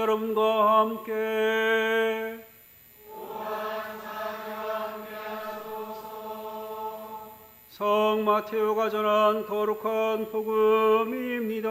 여러분과 함께 성 마테오가 전한 거룩한 복음입니다.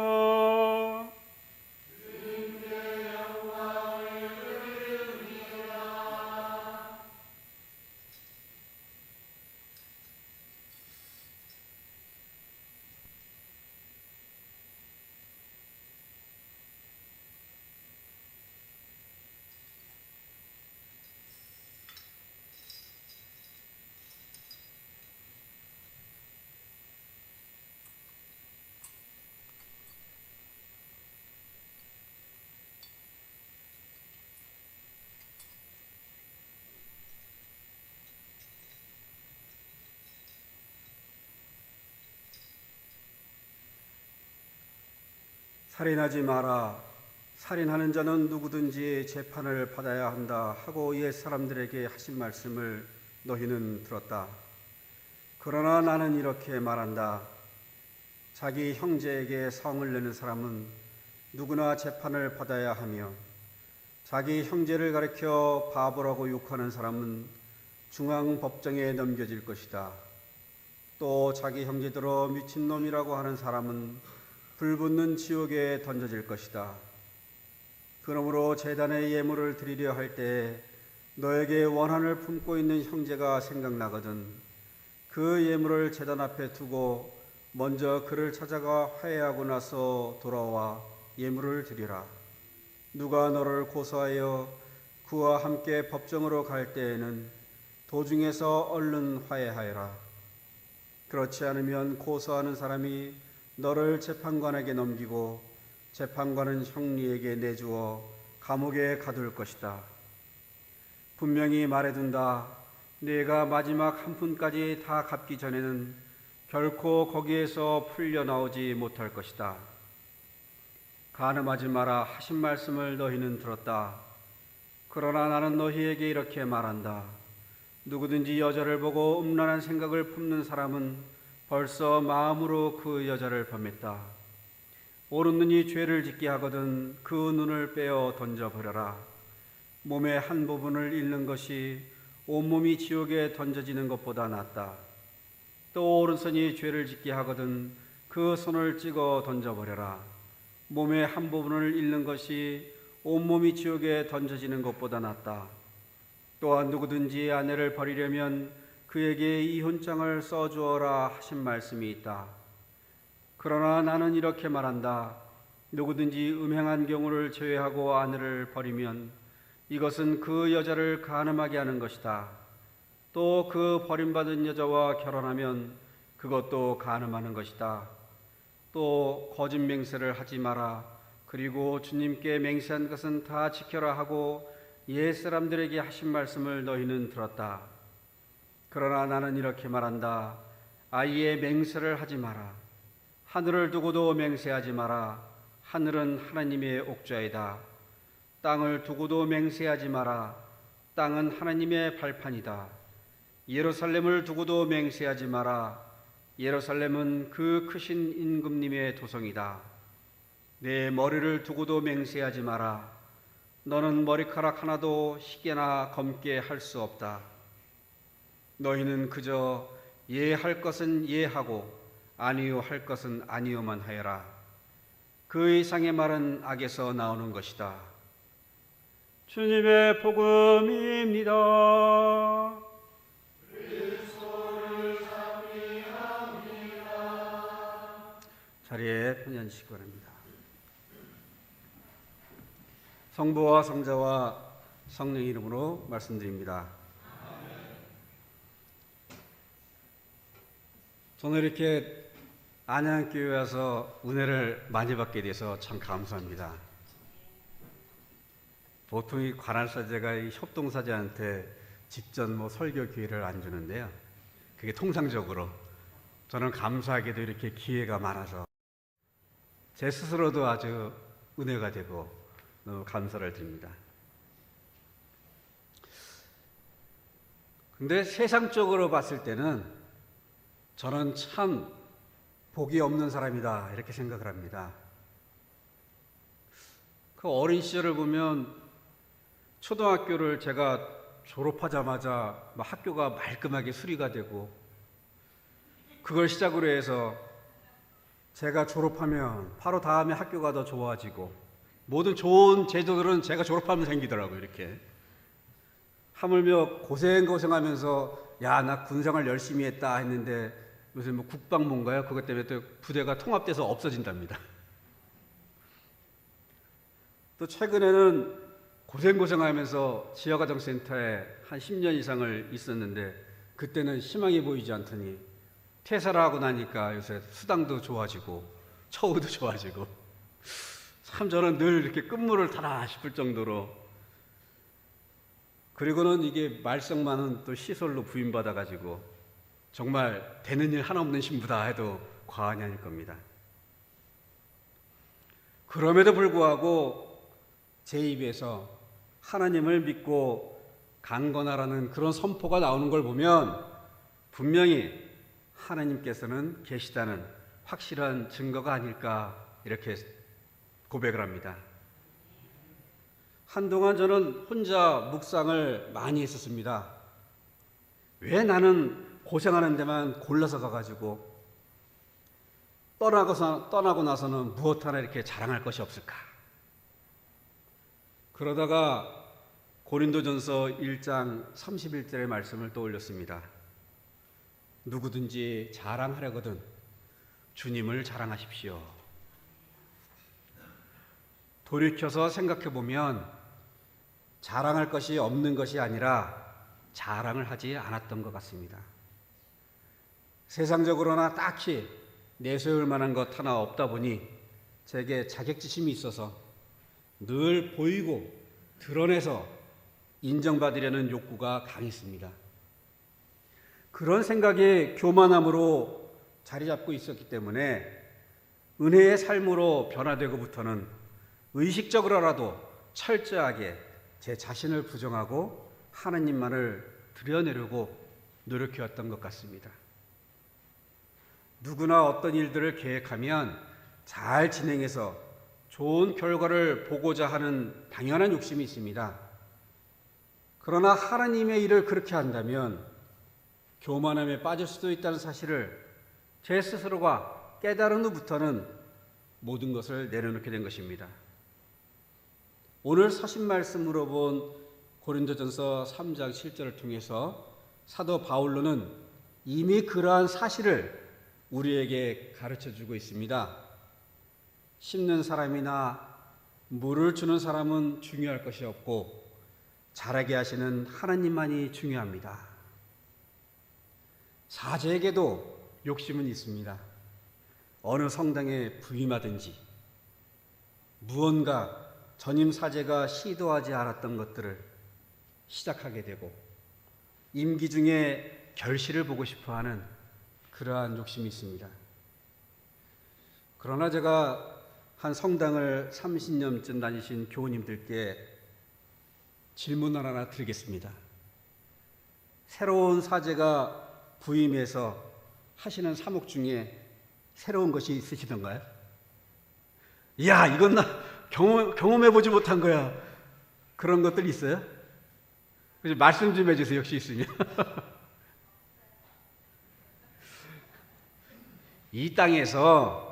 살인하지 마라. 살인하는 자는 누구든지 재판을 받아야 한다 하고 옛 사람들에게 하신 말씀을 너희는 들었다. 그러나 나는 이렇게 말한다. 자기 형제에게 성을 내는 사람은 누구나 재판을 받아야 하며 자기 형제를 가리켜 바보라고 욕하는 사람은 중앙법정에 넘겨질 것이다. 또 자기 형제들어 미친놈이라고 하는 사람은 불붙는 지옥에 던져질 것이다. 그러므로 제단에 예물을 드리려 할 때 너에게 원한을 품고 있는 형제가 생각나거든 그 예물을 제단 앞에 두고 먼저 그를 찾아가 화해하고 나서 돌아와 예물을 드리라. 누가 너를 고소하여 그와 함께 법정으로 갈 때에는 도중에서 얼른 화해하여라. 그렇지 않으면 고소하는 사람이 너를 재판관에게 넘기고 재판관은 형리에게 내주어 감옥에 가둘 것이다. 분명히 말해둔다. 네가 마지막 한 푼까지 다 갚기 전에는 결코 거기에서 풀려나오지 못할 것이다. 간음하지 마라 하신 말씀을 너희는 들었다. 그러나 나는 너희에게 이렇게 말한다. 누구든지 여자를 보고 음란한 생각을 품는 사람은 벌써 마음으로 그 여자를 범했다. 오른 눈이 죄를 짓게 하거든 그 눈을 빼어 던져버려라. 몸의 한 부분을 잃는 것이 온몸이 지옥에 던져지는 것보다 낫다. 또 오른손이 죄를 짓게 하거든 그 손을 찍어 던져버려라. 몸의 한 부분을 잃는 것이 온몸이 지옥에 던져지는 것보다 낫다. 또한 누구든지 아내를 버리려면 그에게 이혼장을 써주어라 하신 말씀이 있다. 그러나 나는 이렇게 말한다. 누구든지 음행한 경우를 제외하고 아내를 버리면 이것은 그 여자를 간음하게 하는 것이다. 또 그 버림받은 여자와 결혼하면 그것도 간음하는 것이다. 또 거짓 맹세를 하지 마라. 그리고 주님께 맹세한 것은 다 지켜라 하고 옛 사람들에게 하신 말씀을 너희는 들었다. 그러나 나는 이렇게 말한다. 아예 맹세를 하지 마라. 하늘을 두고도 맹세하지 마라. 하늘은 하나님의 옥좌이다. 땅을 두고도 맹세하지 마라. 땅은 하나님의 발판이다. 예루살렘을 두고도 맹세하지 마라. 예루살렘은 그 크신 임금님의 도성이다. 내 머리를 두고도 맹세하지 마라. 너는 머리카락 하나도 희게나 검게 할 수 없다. 너희는 그저 예할 것은 예하고 아니요 할 것은 아니요만 하여라. 그 이상의 말은 악에서 나오는 것이다. 주님의 복음입니다. 그리스도를 찬미합니다. 자리에 편히 앉으시기 바랍니다. 성부와 성자와 성령 이름으로 말씀드립니다. 저는 이렇게 안양교회 와서 은혜를 많이 받게 돼서 참 감사합니다. 보통 이 관할사제가 이 협동사제한테 직접 설교 기회를 안 주는데요. 그게 통상적으로 저는 감사하게도 이렇게 기회가 많아서 제 스스로도 아주 은혜가 되고 너무 감사를 드립니다. 근데 세상적으로 봤을 때는 저는 참 복이 없는 사람이다 이렇게 생각을 합니다. 그 어린 시절을 보면 초등학교를 제가 졸업하자마자 막 학교가 말끔하게 수리가 되고, 그걸 시작으로 해서 제가 졸업하면 바로 다음에 학교가 더 좋아지고, 모든 좋은 제도들은 제가 졸업하면 생기더라고요. 이렇게 하물며 고생하면서 야, 나 군생활 열심히 했다 했는데 요새 뭐 국방부인가요? 그것 때문에 또 부대가 통합돼서 없어진답니다. 또 최근에는 고생하면서 지역아동센터에 한 10년 이상을 있었는데, 그때는 희망이 보이지 않더니 퇴사를 하고 나니까 요새 수당도 좋아지고 처우도 좋아지고, 참 저는 늘 이렇게 끝물을 타나 싶을 정도로, 그리고는 이게 말썽 많은 또 시설로 부임받아가지고 정말 되는 일 하나 없는 신부다 해도 과언이 아닐 겁니다. 그럼에도 불구하고 제 입에서 하나님을 믿고 강건하라는 그런 선포가 나오는 걸 보면 분명히 하나님께서는 계시다는 확실한 증거가 아닐까, 이렇게 고백을 합니다. 한동안 저는 혼자 묵상을 많이 했었습니다. 왜 나는 고생하는 데만 골라서 가가지고 떠나고 나서는 무엇 하나 이렇게 자랑할 것이 없을까? 그러다가 고린도전서 1장 31절의 말씀을 떠올렸습니다. 누구든지 자랑하려거든 주님을 자랑하십시오. 돌이켜서 생각해보면 자랑할 것이 없는 것이 아니라 자랑을 하지 않았던 것 같습니다. 세상적으로나 딱히 내세울 만한 것 하나 없다 보니 제게 자격지심이 있어서 늘 보이고 드러내서 인정받으려는 욕구가 강했습니다. 그런 생각이 교만함으로 자리 잡고 있었기 때문에 은혜의 삶으로 변화되고부터는 의식적으로라도 철저하게 제 자신을 부정하고 하나님만을 드러내려고 노력해왔던 것 같습니다. 누구나 어떤 일들을 계획하면 잘 진행해서 좋은 결과를 보고자 하는 당연한 욕심이 있습니다. 그러나 하나님의 일을 그렇게 한다면 교만함에 빠질 수도 있다는 사실을 제 스스로가 깨달은 후부터는 모든 것을 내려놓게 된 것입니다. 오늘 서신 말씀으로 본 고린도전서 3장 7절을 통해서 사도 바울로는 이미 그러한 사실을 우리에게 가르쳐주고 있습니다. 심는 사람이나 물을 주는 사람은 중요할 것이 없고 자라게 하시는 하나님만이 중요합니다. 사제에게도 욕심은 있습니다. 어느 성당에 부임하든지 무언가 전임 사제가 시도하지 않았던 것들을 시작하게 되고 임기 중에 결실을 보고 싶어하는 그러한 욕심이 있습니다. 그러나 제가 한 성당을 30년쯤 다니신 교우님들께 질문을 하나 드리겠습니다. 새로운 사제가 부임해서 하시는 사목 중에 새로운 것이 있으시던가요? 이야, 이건 나 경험해보지 못한 거야. 그런 것들 있어요? 그래서 말씀 좀 해주세요, 혹시 있으면. 이 땅에서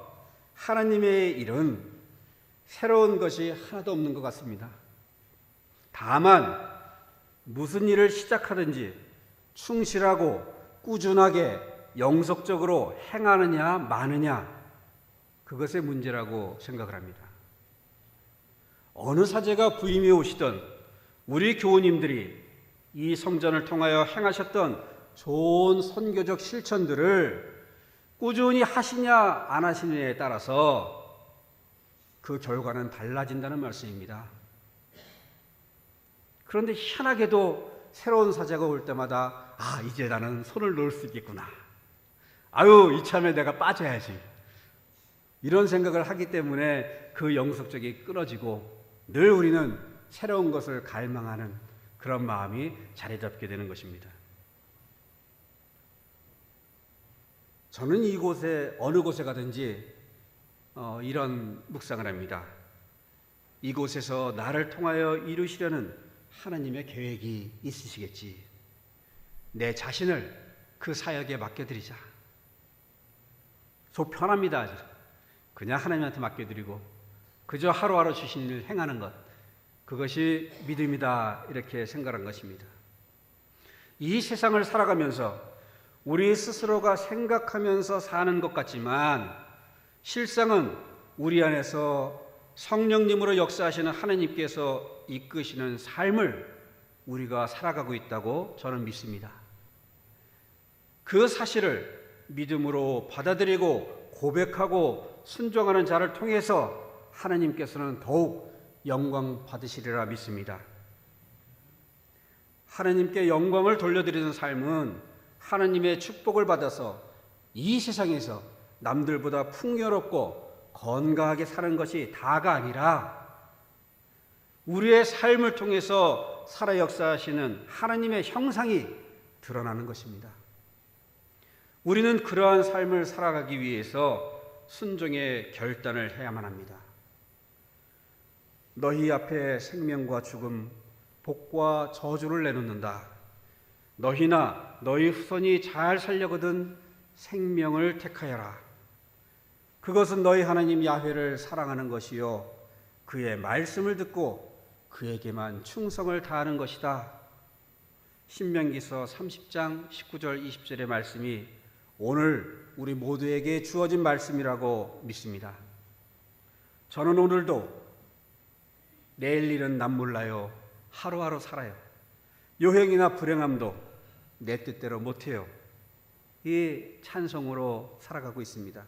하나님의 일은 새로운 것이 하나도 없는 것 같습니다. 다만 무슨 일을 시작하든지 충실하고 꾸준하게 영속적으로 행하느냐 마느냐, 그것의 문제라고 생각을 합니다. 어느 사제가 부임해 오시던 우리 교우님들이 이 성전을 통하여 행하셨던 좋은 선교적 실천들을 꾸준히 하시냐 안 하시냐에 따라서 그 결과는 달라진다는 말씀입니다. 그런데 희한하게도 새로운 사제가 올 때마다 이제 나는 손을 놓을 수 있겠구나. 이참에 내가 빠져야지. 이런 생각을 하기 때문에 그 영속적이 끊어지고 늘 우리는 새로운 것을 갈망하는 그런 마음이 자리 잡게 되는 것입니다. 저는 이곳에 어느 곳에 가든지 이런 묵상을 합니다. 이곳에서 나를 통하여 이루시려는 하나님의 계획이 있으시겠지. 내 자신을 그 사역에 맡겨드리자. 속 편합니다. 그냥 하나님한테 맡겨드리고 그저 하루하루 주신 일 행하는 것, 그것이 믿음이다, 이렇게 생각한 것입니다. 이 세상을 살아가면서 우리 스스로가 생각하면서 사는 것 같지만 실상은 우리 안에서 성령님으로 역사하시는 하나님께서 이끄시는 삶을 우리가 살아가고 있다고 저는 믿습니다. 그 사실을 믿음으로 받아들이고 고백하고 순종하는 자를 통해서 하나님께서는 더욱 영광 받으시리라 믿습니다. 하나님께 영광을 돌려드리는 삶은 하나님의 축복을 받아서 이 세상에서 남들보다 풍요롭고 건강하게 사는 것이 다가 아니라 우리의 삶을 통해서 살아 역사하시는 하나님의 형상이 드러나는 것입니다. 우리는 그러한 삶을 살아가기 위해서 순종의 결단을 해야만 합니다. 너희 앞에 생명과 죽음, 복과 저주를 내놓는다. 너희나 너희 후손이 잘 살려거든 생명을 택하여라. 그것은 너희 하나님 야훼를 사랑하는 것이요 그의 말씀을 듣고 그에게만 충성을 다하는 것이다. 신명기서 30장 19절 20절의 말씀이 오늘 우리 모두에게 주어진 말씀이라고 믿습니다. 저는 오늘도 내일 일은 남 몰라요. 하루하루 살아요. 요행이나 불행함도 내 뜻대로 못해요. 이 찬송으로 살아가고 있습니다.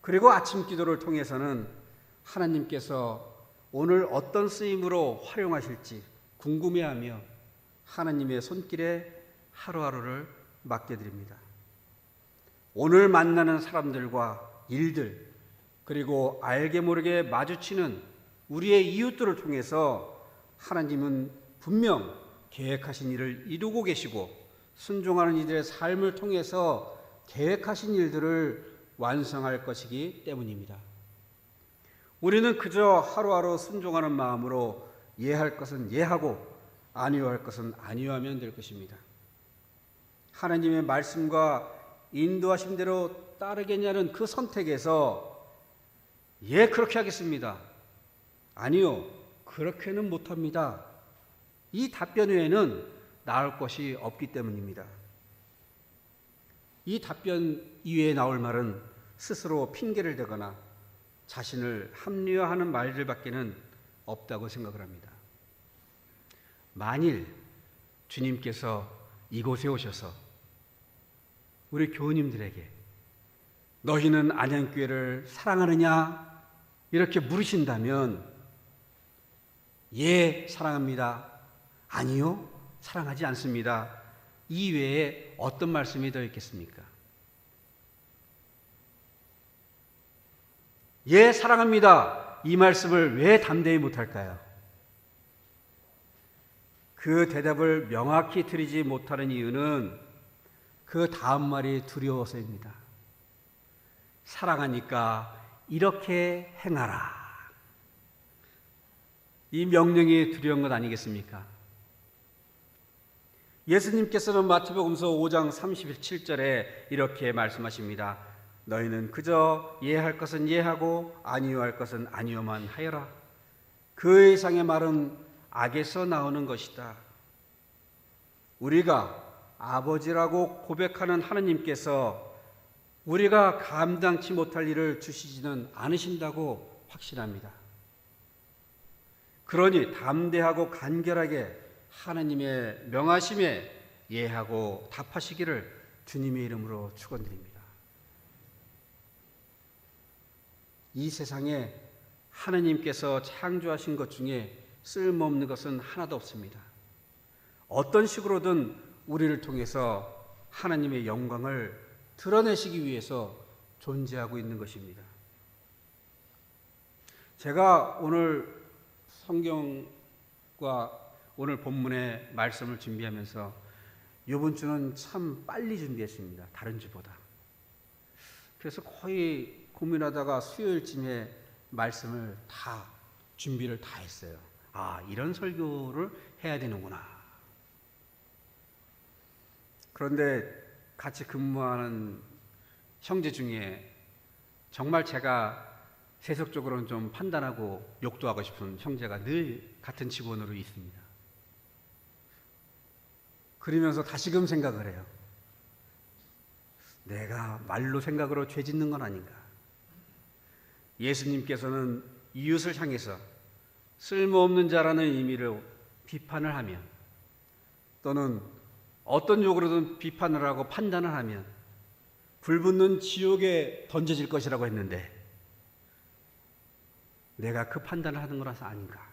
그리고 아침 기도를 통해서는 하나님께서 오늘 어떤 쓰임으로 활용하실지 궁금해하며 하나님의 손길에 하루하루를 맡겨드립니다. 오늘 만나는 사람들과 일들, 그리고 알게 모르게 마주치는 우리의 이웃들을 통해서 하나님은 분명 계획하신 일을 이루고 계시고 순종하는 이들의 삶을 통해서 계획하신 일들을 완성할 것이기 때문입니다. 우리는 그저 하루하루 순종하는 마음으로 예할 것은 예하고 아니할 것은 아니하면 될 것입니다. 하나님의 말씀과 인도하심대로 따르겠냐는 그 선택에서 예, 그렇게 하겠습니다. 아니요, 그렇게는 못합니다. 이 답변 외에는 나올 것이 없기 때문입니다. 이 답변 이외에 나올 말은 스스로 핑계를 대거나 자신을 합리화하는 말들밖에는 없다고 생각을 합니다. 만일 주님께서 이곳에 오셔서 우리 교우님들에게 너희는 안양교회를 사랑하느냐 이렇게 물으신다면 예, 사랑합니다. 아니요, 사랑하지 않습니다. 이 외에 어떤 말씀이 더 있겠습니까? 예, 사랑합니다. 이 말씀을 왜 담대히 못할까요? 그 대답을 명확히 드리지 못하는 이유는 그 다음 말이 두려워서입니다. 사랑하니까 이렇게 행하라. 이 명령이 두려운 것 아니겠습니까? 예수님께서는 마태복음서 5장 37절에 이렇게 말씀하십니다. 너희는 그저 예할 것은 예하고 아니요할 것은 아니요만 하여라. 그 이상의 말은 악에서 나오는 것이다. 우리가 아버지라고 고백하는 하나님께서 우리가 감당치 못할 일을 주시지는 않으신다고 확신합니다. 그러니 담대하고 간결하게 하나님의 명하심에 예하고 답하시기를 주님의 이름으로 축원드립니다. 이 세상에 하나님께서 창조하신 것 중에 쓸모없는 것은 하나도 없습니다. 어떤 식으로든 우리를 통해서 하나님의 영광을 드러내시기 위해서 존재하고 있는 것입니다. 제가 오늘 성경과 오늘 본문의 말씀을 준비하면서 이번 주는 참 빨리 준비했습니다. 다른 주보다. 그래서 거의 고민하다가 수요일쯤에 말씀을 다 준비를 다 했어요. 아, 이런 설교를 해야 되는구나. 그런데 같이 근무하는 형제 중에 정말 제가 세속적으로는 좀 판단하고 욕도 하고 싶은 형제가 늘 같은 직원으로 있습니다. 그러면서 다시금 생각을 해요. 내가 말로 생각으로 죄 짓는 건 아닌가. 예수님께서는 이웃을 향해서 쓸모없는 자라는 의미로 비판을 하면, 또는 어떤 욕으로든 비판을 하고 판단을 하면 불붙는 지옥에 던져질 것이라고 했는데, 내가 그 판단을 하는 거라서 아닌가.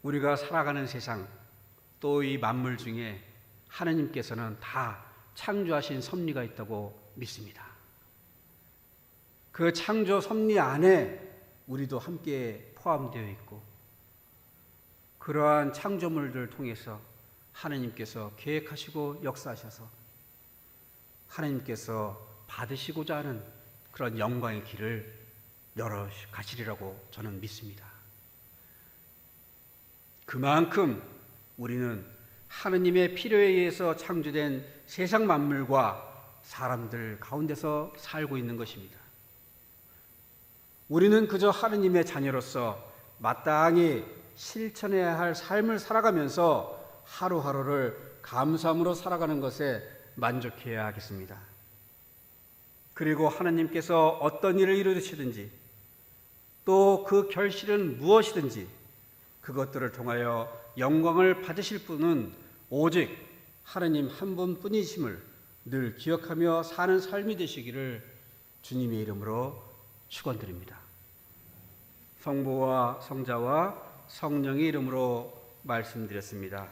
우리가 살아가는 세상, 또 이 만물 중에 하나님께서는 다 창조하신 섭리가 있다고 믿습니다. 그 창조 섭리 안에 우리도 함께 포함되어 있고, 그러한 창조물들을 통해서 하나님께서 계획하시고 역사하셔서 하나님께서 받으시고자 하는 그런 영광의 길을 열어 가시리라고 저는 믿습니다. 그만큼 우리는 하느님의 필요에 의해서 창조된 세상 만물과 사람들 가운데서 살고 있는 것입니다. 우리는 그저 하느님의 자녀로서 마땅히 실천해야 할 삶을 살아가면서 하루하루를 감사함으로 살아가는 것에 만족해야 하겠습니다. 그리고 하나님께서 어떤 일을 이루시든지, 또 그 결실은 무엇이든지 그것들을 통하여 영광을 받으실 분은 오직 하나님 한 분뿐이심을 늘 기억하며 사는 삶이 되시기를 주님의 이름으로 축원드립니다. 성부와 성자와 성령의 이름으로 말씀드렸습니다.